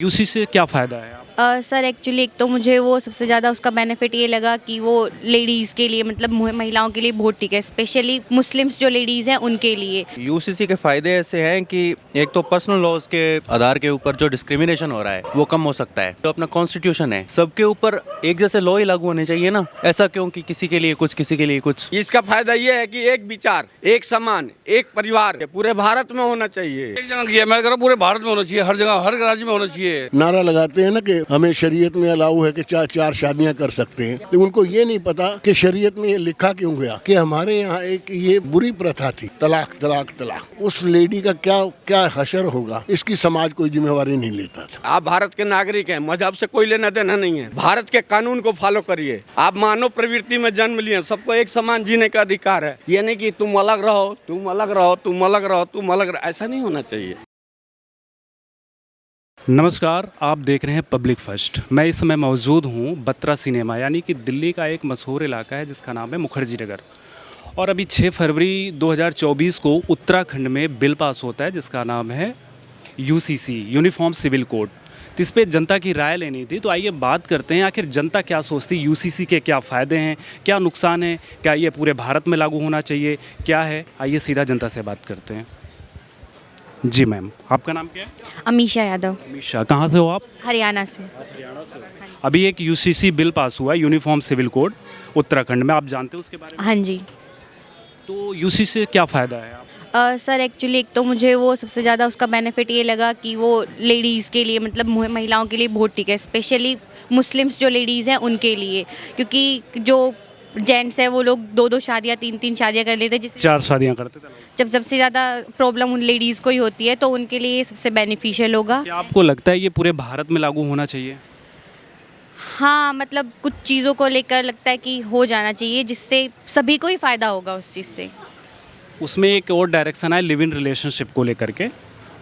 UC से क्या फ़ायदा है आप? सर एक्चुअली एक तो मुझे वो सबसे ज़्यादा उसका बेनिफिट ये लगा कि वो लेडीज़ के लिए मतलब महिलाओं के लिए बहुत ठीक है, स्पेशली मुस्लिम्स जो लेडीज़ हैं उनके लिए। यूसीसी के फायदे ऐसे हैं कि एक तो पर्सनल लॉज के आधार के ऊपर जो डिस्क्रिमिनेशन हो रहा है वो कम हो सकता है। तो अपना कॉन्स्टिट्यूशन है, सबके ऊपर एक जैसे लॉ ही लागू होने चाहिए ना। ऐसा क्यों कि किसी के लिए कुछ किसी के लिए कुछ। इसका फायदा ये है कि एक विचार, एक समान, एक परिवार पूरे भारत में होना चाहिए। एक जगह किया, मैं कह रहा हूं पूरे भारत में होना चाहिए, हर जगह हर राज्य में होना चाहिए। नारा लगाते हैं ना कि हमें शरीयत में अलाउ है कि चार शादियां कर सकते हैं, लेकिन उनको ये नहीं पता कि शरीयत में ये लिखा क्यों गया कि हमारे यहाँ एक ये बुरी प्रथा थी, तलाक तलाक तलाक। उस लेडी का क्या क्या हशर होगा, इसकी समाज कोई जिम्मेवारी नहीं लेता था। आप भारत के नागरिक हैं, मजहब से कोई लेना देना नहीं है। भारत के कानून को फॉलो करिए। आप मानव प्रवृत्ति में जन्म लिए, सबको एक समान जीने का अधिकार है। ये नहीं कि तुम अलग रहो, तुम अलग रहो, तुम अलग रहो, तुम अलग रहो, ऐसा नहीं होना चाहिए। नमस्कार, आप देख रहे हैं पब्लिक फर्स्ट। मैं इस समय मौजूद हूँ बत्रा सिनेमा यानी कि दिल्ली का एक मशहूर इलाका है जिसका नाम है मुखर्जी नगर। और अभी 6 फरवरी 2024 को उत्तराखंड में बिल पास होता है जिसका नाम है यूसीसी, यूनिफॉर्म सिविल कोड। तो इस पर जनता की राय लेनी थी, तो आइए बात करते हैं आखिर जनता क्या सोचती है, यूसीसी के क्या फ़ायदे हैं, क्या नुकसान है, क्या ये पूरे भारत में लागू होना चाहिए, क्या है। आइए सीधा जनता से बात करते हैं। जी मैम, आपका नाम क्या है? अमीशा यादव, अमीशा, कहाँ से हो आप? हरियाणा से। अभी एक यूसीसी बिल पास हुआ है, यूनिफॉर्म सिविल कोड, उत्तराखंड में। आप जानते हो उसके बारे में? हाँ जी। तो यूसीसी से क्या फ़ायदा है आप? सर एक्चुअली एक तो मुझे वो सबसे ज़्यादा उसका बेनिफिट ये लगा कि वो लेडीज़ के लिए मतलब महिलाओं के लिए बहुत ठीक है, स्पेशली मुस्लिम्स जो लेडीज़ हैं उनके लिए, क्योंकि जो जेंट्स है वो लोग 2-2 शादियाँ 3-3 शादियाँ कर लेते हैं, जिससे 4 शादियाँ करते थे लोग। जब सबसे ज़्यादा प्रॉब्लम उन लेडीज़ को ही होती है, तो उनके लिए सबसे बेनिफिशियल होगा। क्या आपको लगता है ये पूरे भारत में लागू होना चाहिए? हाँ, मतलब कुछ चीज़ों को लेकर लगता है कि हो जाना चाहिए, जिससे सभी को ही फ़ायदा होगा उस चीज़ से। उसमें एक और डायरेक्शन है लिव इन रिलेशनशिप को लेकर के।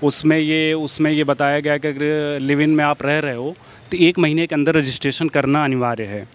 उसमें ये बताया गया कि अगर लिव इन में आप रह रहे हो तो 1 महीने के अंदर रजिस्ट्रेशन करना अनिवार्य है,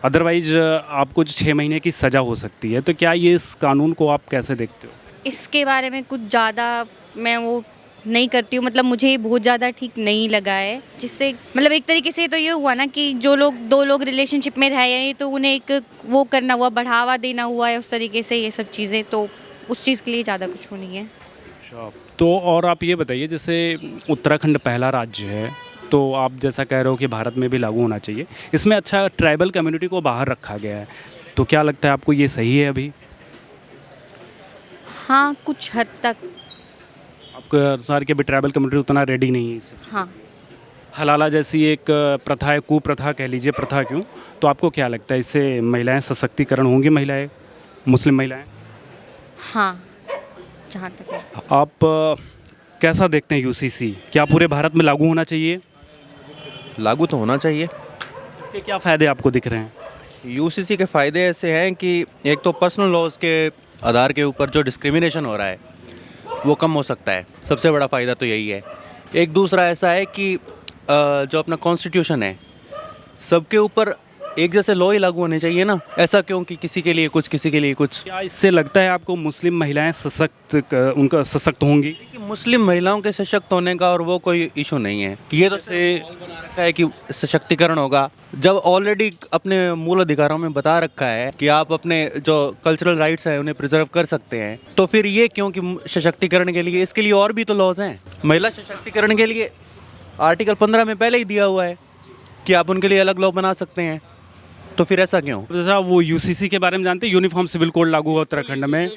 अदरवाइज आपको 6 महीने की सज़ा हो सकती है। तो क्या ये इस कानून को आप कैसे देखते हो? इसके बारे में कुछ ज़्यादा मैं वो नहीं करती हूँ, मतलब मुझे ये बहुत ज़्यादा ठीक नहीं लगा है, जिससे मतलब एक तरीके से तो ये हुआ ना कि जो लोग 2 लोग रिलेशनशिप में रहे हैं तो उन्हें एक वो करना हुआ, बढ़ावा देना हुआ है उस तरीके से, ये सब चीज़ें, तो उस चीज़ के लिए ज़्यादा कुछ वो नहीं है। अच्छा, तो और आप ये बताइए, जैसे उत्तराखंड पहला राज्य है, तो आप जैसा कह रहे हो कि भारत में भी लागू होना चाहिए, इसमें अच्छा ट्राइबल कम्युनिटी को बाहर रखा गया है, तो क्या लगता है आपको ये सही है अभी? हाँ, कुछ हद तक। आपके अनुसार कि अभी ट्राइबल कम्युनिटी उतना रेडी नहीं है इससे? हाँ। हलाला जैसी एक प्रथा है, कुप्रथा कह लीजिए, प्रथा क्यों, तो आपको क्या लगता है इससे महिलाएं सशक्तिकरण होंगी, महिलाएं, मुस्लिम महिलाएं? हाँ, जहाँ तक है। आप कैसा देखते हैं यूसीसी, क्या पूरे भारत में लागू होना चाहिए? लागू तो होना चाहिए। इसके क्या फ़ायदे आपको दिख रहे हैं? यूसीसी के फायदे ऐसे हैं कि एक तो पर्सनल लॉज के आधार के ऊपर जो डिस्क्रिमिनेशन हो रहा है वो कम हो सकता है। सबसे बड़ा फ़ायदा तो यही है। एक दूसरा ऐसा है कि जो अपना कॉन्स्टिट्यूशन है, सबके ऊपर एक जैसे लॉ ही लागू होने चाहिए ना। ऐसा क्यों कि किसी के लिए कुछ किसी के लिए कुछ। क्या इससे लगता है आपको मुस्लिम महिलाएं उनका सशक्त होंगी? कि मुस्लिम महिलाओं के सशक्त होने का और वो कोई इशू नहीं है कि ये तो जैसे रखा है कि सशक्तिकरण होगा, जब ऑलरेडी अपने मूल अधिकारों में बता रखा है कि आप अपने जो कल्चरल राइट्स हैं उन्हें प्रिजर्व कर सकते हैं, तो फिर ये क्यों कि सशक्तिकरण के लिए, इसके लिए और भी तो लॉज हैं। महिला सशक्तिकरण के लिए आर्टिकल 15 में पहले ही दिया हुआ है कि आप उनके लिए अलग लॉ बना सकते हैं, तो फिर ऐसा क्यों? जैसा वो यूसीसी के बारे में जानते हैं, यूनिफॉर्म सिविल कोड लागू हुआ उत्तराखंड में,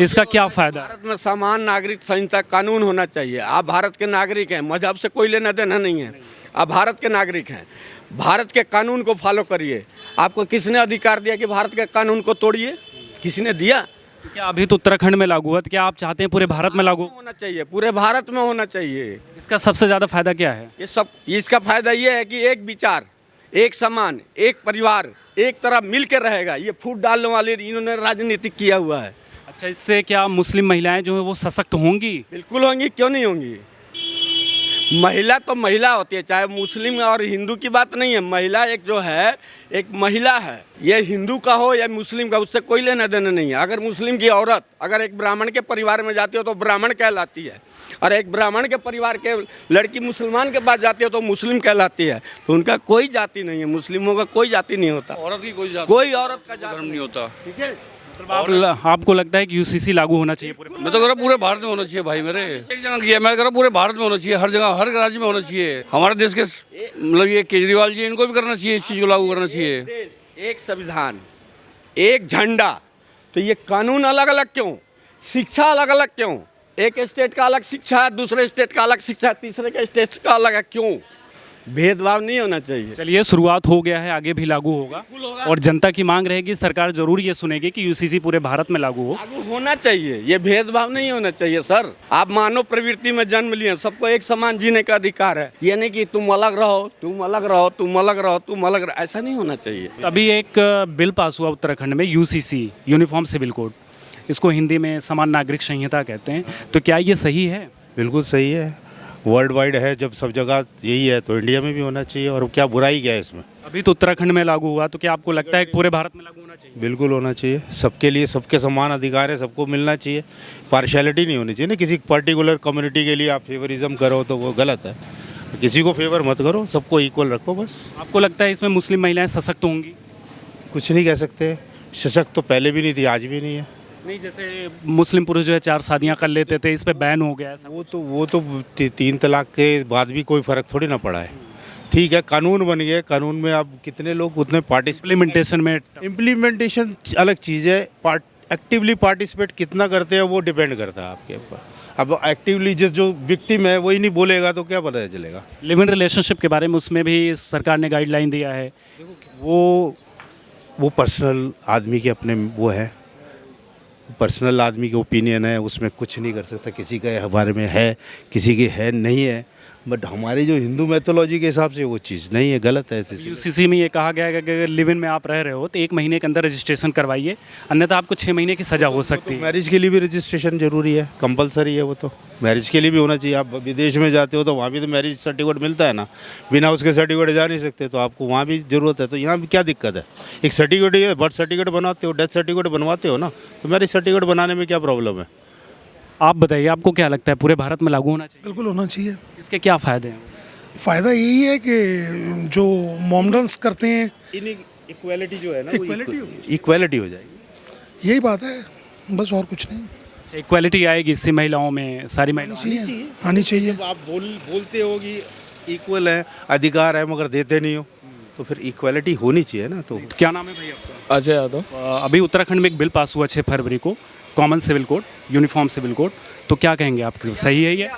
इसका क्या फ़ायदा? भारत में समान नागरिक संहिता कानून होना चाहिए। आप भारत के नागरिक हैं, मजहब से कोई लेना देना नहीं है। आप भारत के नागरिक हैं, भारत के कानून को फॉलो करिए। आपको किसने अधिकार दिया कि भारत के कानून को तोड़िए? किसी ने दिया? क्या अभी तो उत्तराखंड में लागू हुआ, तो क्या आप चाहते हैं पूरे भारत में लागू? होना चाहिए, पूरे भारत में होना चाहिए। इसका सबसे ज़्यादा फ़ायदा क्या है? इसका फायदा ये है कि एक विचार, एक समान, एक परिवार एक तरह मिल के रहेगा। ये फूट डालने वाले इन्होंने राजनीतिक किया हुआ है। अच्छा, इससे क्या मुस्लिम महिलाएं जो हैं वो सशक्त होंगी? बिल्कुल होंगी, क्यों नहीं होंगी। महिला तो महिला होती है, चाहे मुस्लिम और हिंदू की बात नहीं है। महिला एक जो है, एक महिला है, ये हिंदू का हो या मुस्लिम का, उससे कोई लेना देना नहीं है। अगर मुस्लिम की औरत अगर एक ब्राह्मण के परिवार में जाती हो तो ब्राह्मण कहलाती है। और एक ब्राह्मण के परिवार के लड़की मुसलमान के पास जाती है तो मुस्लिम कहलाती है। तो उनका कोई जाति नहीं है, मुस्लिमों का कोई जाति नहीं होता, औरत की कोई कोई औरत का जाति धर्म नहीं होता। ठीक है। आपको लगता है कि यूसीसी लागू होना चाहिए पूरे? मैं तो कह रहा पूरे भारत में होना चाहिए भाई मेरे, एक जगह किया, मैं कह रहा पूरे भारत में होना चाहिए, हर जगह हर राज्य में होना चाहिए। हमारे देश के मतलब ये केजरीवाल जी, इनको भी करना चाहिए, इस चीज़ को लागू करना चाहिए। एक संविधान, एक झंडा, तो ये कानून अलग अलग क्यों, शिक्षा अलग अलग क्यों? एक स्टेट का अलग शिक्षा है, दूसरे स्टेट का अलग शिक्षा है, तीसरे के स्टेट का अलग है, क्यों? भेदभाव नहीं होना चाहिए। चलिए, शुरुआत हो गया है, आगे भी लागू होगा और जनता की मांग रहेगी, सरकार जरूर ये सुनेगी कि यूसीसी पूरे भारत में लागू हो। लागू होना चाहिए, ये भेदभाव नहीं होना चाहिए सर। आप मानव प्रवृत्ति में जन्म लिए, सबको एक समान जीने का अधिकार है। ये नहीं कि तुम अलग रहो, तुम अलग रहो, तुम अलग रहो, तुम अलग रहो, ऐसा नहीं होना चाहिए। अभी एक बिल पास हुआ उत्तराखंड में, यूसीसी, यूनिफॉर्म सिविल कोड, इसको हिंदी में समान नागरिक संहिता कहते हैं। तो क्या ये सही है? बिल्कुल सही है, वर्ल्ड वाइड है, जब सब जगह यही है तो इंडिया में भी होना चाहिए। और क्या बुराई क्या है इसमें? अभी तो उत्तराखंड में लागू हुआ, तो क्या आपको लगता है कि पूरे भारत में लागू होना चाहिए? बिल्कुल होना चाहिए, सबके लिए सबके समान अधिकार है, सबको मिलना चाहिए, पार्शियलिटी नहीं होनी चाहिए ना। किसी पर्टिकुलर कम्युनिटी के लिए आप फेवरिज्म करो तो वो गलत है, किसी को फेवर मत करो, सबको इक्वल रखो बस। आपको लगता है इसमें मुस्लिम महिलाएं सशक्त होंगी? कुछ नहीं कह सकते, सशक्त तो पहले भी नहीं थी, आज भी नहीं है। नहीं, जैसे मुस्लिम पुरुष जो है 4 शादियां कर लेते थे, इस पे बैन हो गया है सब। वो तो 3 तलाक के बाद भी कोई फ़र्क थोड़ी ना पड़ा है। ठीक है, कानून बन गए, कानून में अब कितने लोग उतने इम्प्लीमेंटेशन में इम्प्लीमेंटेशन अलग चीज़ है, एक्टिवली पार्टिसिपेट कितना करते हैं वो डिपेंड करता है आपके ऊपर। अब एक्टिवली जो विक्टिम है वही नहीं बोलेगा तो क्या पता चलेगा। लिव इन रिलेशनशिप के बारे में उसमें भी सरकार ने गाइडलाइन दिया है। वो पर्सनल आदमी के अपने वो है, पर्सनल आदमी के ओपिनियन है, उसमें कुछ नहीं कर सकता। किसी के बारे में है, किसी के है नहीं है, बट हमारी जो हिंदू मैथोलॉजी के हिसाब से वो चीज़ नहीं है, गलत है। यूसीसी में ये कहा गया है कि अगर लिव इन में आप रह रहे हो तो 1 mहीने के अंदर रजिस्ट्रेशन करवाइए, अन्यथा आपको 6 महीने की सज़ा हो सकती है। मैरिज के लिए भी रजिस्ट्रेशन जरूरी है, कंपलसरी है, वो तो मैरिज के लिए भी होना चाहिए। आप विदेश में जाते हो तो वहाँ भी तो मैरिज सर्टिफिकेट मिलता है ना, बिना उसके सर्टिफिकेट जा नहीं सकते, तो आपको वहाँ भी ज़रूरत है। तो यहाँ भी क्या दिक्कत है? एक सर्टिफिकेट है, बर्थ सर्टिफिकेट बनवाते हो, डेथ सर्टिफिकेट बनवाते हो ना, तो मैरिज सर्टिफिकेट बनाने में क्या प्रॉब्लम है? आप बताइए, आपको क्या लगता है पूरे भारत में लागू होना चाहिए? बिल्कुल होना चाहिए। इसके क्या फ़ायदे हैं? फ़ायदा यही है कि जो मोमडन्स करते हैं, इक्वालिटी जो है ना, इक्वालिटी हो जाएगी, यही बात है, बस और कुछ नहीं। इक्वालिटी आएगी इससे महिलाओं में, सारी महिलाओं में आनी चाहिए। आप बोलते हो कि इक्वल है, अधिकार है, मगर देते नहीं हो, तो फिर इक्वालिटी होनी चाहिए ना। तो क्या नाम है भाई आपका? अजय यादव। अभी उत्तराखंड में एक बिल पास हुआ 6 फरवरी को, common civil code, uniform civil code, तो क्या कहेंगे आप, सही है ये?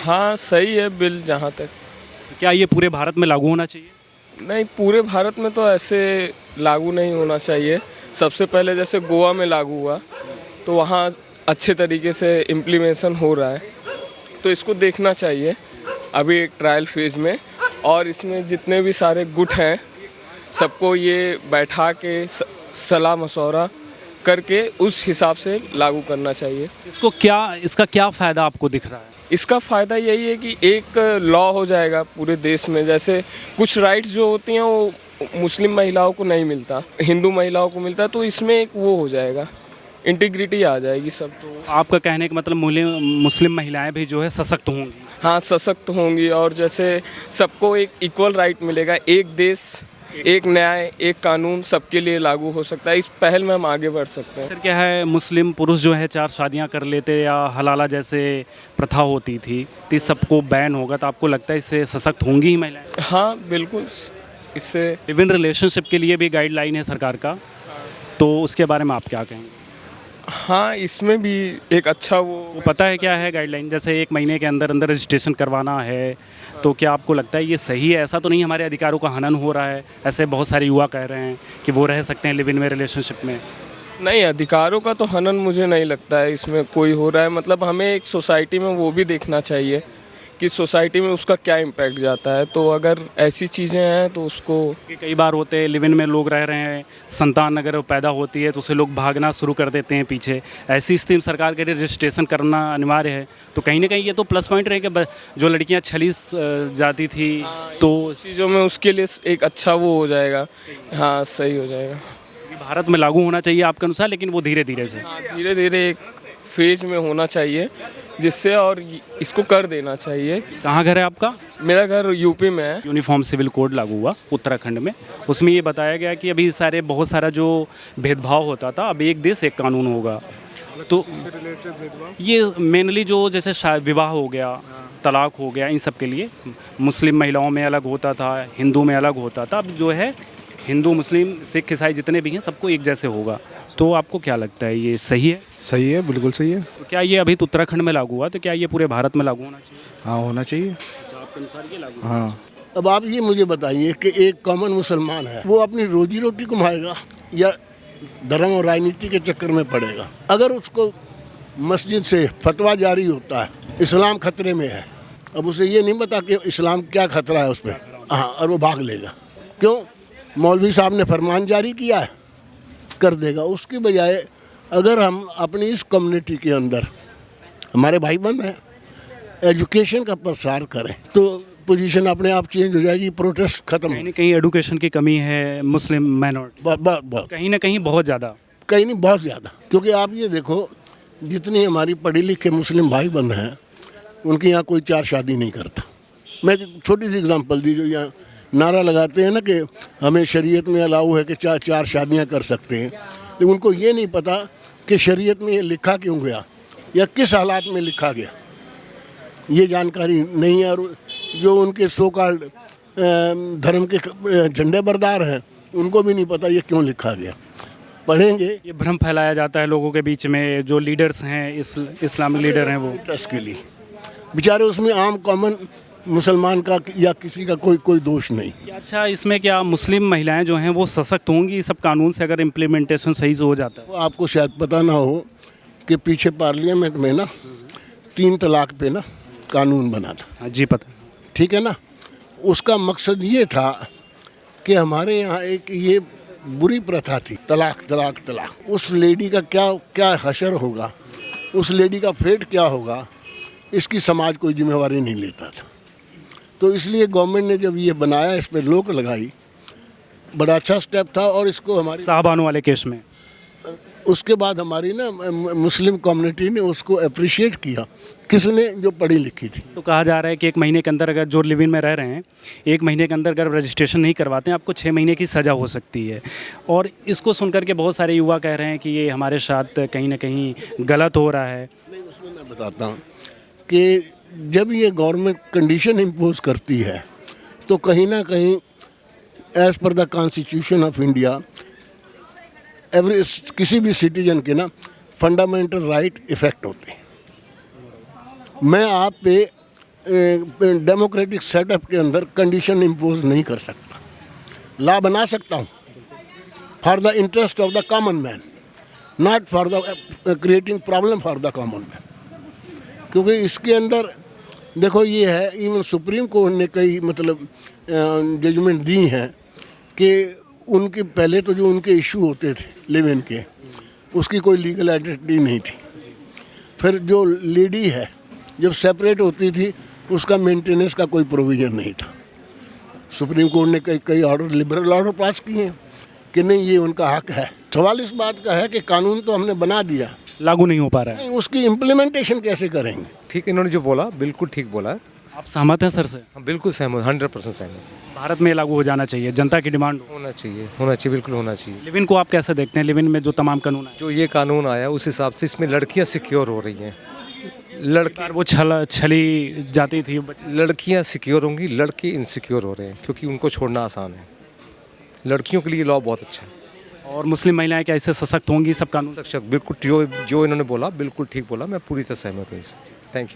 हाँ सही है बिल, जहाँ तक। क्या ये पूरे भारत में लागू होना चाहिए? नहीं, पूरे भारत में तो ऐसे लागू नहीं होना चाहिए। सबसे पहले जैसे गोवा में लागू हुआ तो वहाँ अच्छे तरीके से इम्प्लीमेशन हो रहा है, तो इसको देखना चाहिए अभी एक ट्रायल फेज़ में। और इसमें जितने भी सारे गुट हैं सबको ये बैठा के सलाह मशवरा करके उस हिसाब से लागू करना चाहिए। इसका क्या फ़ायदा आपको दिख रहा है? इसका फ़ायदा यही है कि एक लॉ हो जाएगा पूरे देश में। जैसे कुछ राइट्स जो होती हैं वो मुस्लिम महिलाओं को नहीं मिलता, हिंदू महिलाओं को मिलता है, तो इसमें एक वो हो जाएगा, इंटीग्रिटी आ जाएगी सब। तो आपका कहने का मतलब मुस्लिम महिलाएं भी जो है सशक्त होंगी? हाँ, सशक्त होंगी, और जैसे सबको एक इक्वल राइट मिलेगा। एक देश, एक न्याय, एक कानून सबके लिए लागू हो सकता है। इस पहल में हम आगे बढ़ सकते हैं। सर, क्या है, मुस्लिम पुरुष जो है 4 शादियां कर लेते या हलाला जैसे प्रथा होती थी, तो सबको बैन होगा, तो आपको लगता है इससे सशक्त होंगी ही महिलाएं? हाँ बिल्कुल, इससे लिव इन रिलेशनशिप के लिए भी गाइडलाइन है सरकार का, तो उसके बारे में आप क्या कहेंगे? हाँ, इसमें भी एक अच्छा वो पता है क्या है गाइडलाइन? जैसे 1 महीने के अंदर अंदर रजिस्ट्रेशन करवाना है, तो क्या आपको लगता है ये सही है? ऐसा तो नहीं हमारे अधिकारों का हनन हो रहा है? ऐसे बहुत सारे युवा कह रहे हैं कि वो रह सकते हैं लिव इन में रिलेशनशिप में। नहीं, अधिकारों का तो हनन मुझे नहीं लगता है इसमें कोई हो रहा है। मतलब हमें एक सोसाइटी में वो भी देखना चाहिए कि सोसाइटी में उसका क्या इम्पैक्ट जाता है। तो अगर ऐसी चीज़ें हैं तो उसको, कई बार होते हैं लिव इन में लोग रह रहे हैं, संतान अगर पैदा होती है तो उसे लोग भागना शुरू कर देते हैं पीछे। ऐसी स्थिति में सरकार के लिए रजिस्ट्रेशन करना अनिवार्य है, तो कहीं ना कहीं ये तो प्लस पॉइंट रहे कि जो लड़कियां छलीस जाती थी तो चीज़ों में उसके लिए एक अच्छा वो हो जाएगा। हाँ, सही हो जाएगा। भारत में लागू होना चाहिए आपके अनुसार, लेकिन वो धीरे धीरे से, हाँ, धीरे धीरे एक फेज में होना चाहिए जिससे और इसको कर देना चाहिए। कहाँ घर है आपका? मेरा घर यूपी में है। यूनिफॉर्म सिविल कोड लागू हुआ उत्तराखंड में, उसमें ये बताया गया कि अभी बहुत सारा जो भेदभाव होता था, अब एक देश एक कानून होगा। तो ये मेनली जो जैसे विवाह हो गया, तलाक हो गया, इन सब के लिए मुस्लिम महिलाओं में अलग होता था, हिंदू में अलग होता था। अब जो है हिंदू, मुस्लिम, सिख, ईसाई जितने भी हैं सबको एक जैसे होगा। तो आपको क्या लगता है, ये सही है? सही है, बिल्कुल सही है। तो क्या ये अभी तो उत्तराखंड में लागू हुआ, तो क्या ये पूरे भारत में लागू होना चाहिए? हाँ, होना चाहिए। अच्छा, आपके अनुसार ये लागू? हाँ। अब आप ये मुझे बताइए कि एक कॉमन मुसलमान है, वो अपनी रोजी रोटी कमाएगा या धर्म और राजनीति के चक्कर में पड़ेगा? अगर उसको मस्जिद से फतवा जारी होता है इस्लाम खतरे में है, अब उसे ये नहीं पता कि इस्लाम क्या खतरा है उस पर, हाँ, और वो भाग लेगा। क्यों? मौलवी साहब ने फरमान जारी किया है, कर देगा। उसकी बजाय अगर हम अपनी इस कम्युनिटी के अंदर, हमारे भाई बंद हैं, एजुकेशन का प्रसार करें तो पोजीशन अपने आप चेंज हो जाएगी, प्रोटेस्ट खत्म। कहीं ना कहीं एडुकेशन की कमी है मुस्लिम माइनॉरिटी, कहीं ना कहीं बहुत ज़्यादा, कहीं नहीं बहुत ज़्यादा। क्योंकि आप ये देखो, जितनी हमारी पढ़े लिखे मुस्लिम भाई बंद हैं, उनके यहाँ कोई 4 शादी नहीं करता। मैं छोटी सी एग्जांपल दी, जो यहाँ नारा लगाते हैं ना कि हमें शरीयत में अलाउ है कि 4 शादियाँ कर सकते हैं, लेकिन उनको ये नहीं पता कि शरीयत में ये लिखा क्यों गया या किस हालात में लिखा गया, ये जानकारी नहीं है। और जो उनके सो कॉल्ड धर्म के झंडे बरदार हैं, उनको भी नहीं पता ये क्यों लिखा गया। पढ़ेंगे। ये भ्रम फैलाया जाता है लोगों के बीच में, जो लीडर्स हैं, इस्लामिक लीडर हैं, वो ट्रस्ट के लिए बेचारे, उसमें आम कॉमन मुसलमान का या किसी का कोई दोष नहीं। अच्छा, इसमें क्या मुस्लिम महिलाएं जो हैं वो सशक्त होंगी सब कानून से, अगर इम्प्लीमेंटेशन सही से हो जाता है? आपको शायद पता ना हो कि पीछे पार्लियामेंट में ना 3 तलाक पे ना कानून बना था। हाँ जी, पता। ठीक है ना, उसका मकसद ये था कि हमारे यहाँ एक ये बुरी प्रथा थी, तलाक तलाक तलाक। उस लेडी का क्या हशर होगा, उस लेडी का फेट क्या होगा, इसकी समाज कोई जिम्मेवारी नहीं लेता था। तो इसलिए गवर्नमेंट ने जब ये बनाया, इस पर रोक लगाई, बड़ा अच्छा स्टेप था। और इसको हमारी साहबानों वाले केस में उसके बाद हमारी ना मुस्लिम कम्युनिटी ने उसको अप्रिशिएट किया, किसने? जो पढ़ी लिखी थी। तो कहा जा रहा है कि 1 महीने के अंदर, अगर जो लिव इन में रह रहे हैं, 1 महीने के अंदर अगर रजिस्ट्रेशन नहीं करवाते हैं, आपको 6 महीने की सज़ा हो सकती है। और इसको सुनकर के बहुत सारे युवा कह रहे हैं कि ये हमारे साथ कहीं ना कहीं गलत हो रहा है। नहीं, उसमें मैं बताता हूँ कि जब ये गवर्नमेंट कंडीशन इम्पोज करती है तो कहीं ना कहीं as per the constitution of India किसी भी सिटीजन के ना फंडामेंटल राइट इफेक्ट होते हैं। मैं आप पे डेमोक्रेटिक सेटअप के अंदर कंडीशन इम्पोज नहीं कर सकता, लॉ बना सकता हूँ for the interest of the common man, not for the creating problem for the common man. क्योंकि इसके अंदर देखो ये है, इवन सुप्रीम कोर्ट ने कई मतलब जजमेंट दी हैं कि उनके पहले तो जो उनके इशू होते थे लिव इन के, उसकी कोई लीगल आइडेंटिटी नहीं थी। फिर जो लेडी है जब सेपरेट होती थी, उसका मेंटेनेंस का कोई प्रोविज़न नहीं था। सुप्रीम कोर्ट ने कई ऑर्डर, लिबरल ऑर्डर पास किए हैं कि नहीं, ये उनका हक है। सवाल इस बात का है कि कानून तो हमने बना दिया, लागू नहीं हो पा रहा है, उसकी इम्प्लीमेंटेशन कैसे करेंगे? ठीक, इन्होंने जो बोला बिल्कुल ठीक बोला है। आप सहमत हैं सर से? हम बिल्कुल सहमत, 100% सहमत। भारत में लागू हो जाना चाहिए, जनता की डिमांड होना चाहिए, बिल्कुल होना चाहिए। लिव इन को आप कैसे देखते हैं? लिव इन में जो तमाम कानून आए, जो ये कानून आया उस हिसाब से इसमें लड़कियां सिक्योर हो रही हैं। वो छली जाती थी, लड़कियां सिक्योर होंगी, लड़के इनसिक्योर हो रहे हैं क्योंकि उनको छोड़ना आसान है। लड़कियों के लिए लॉ बहुत अच्छा है। और मुस्लिम महिलाएं क्या इससे सशक्त होंगी सब कानून? सशक्त, बिल्कुल जो इन्होंने बोला बिल्कुल ठीक बोला, मैं पूरी तरह सहमत हूँ इससे। Thank you.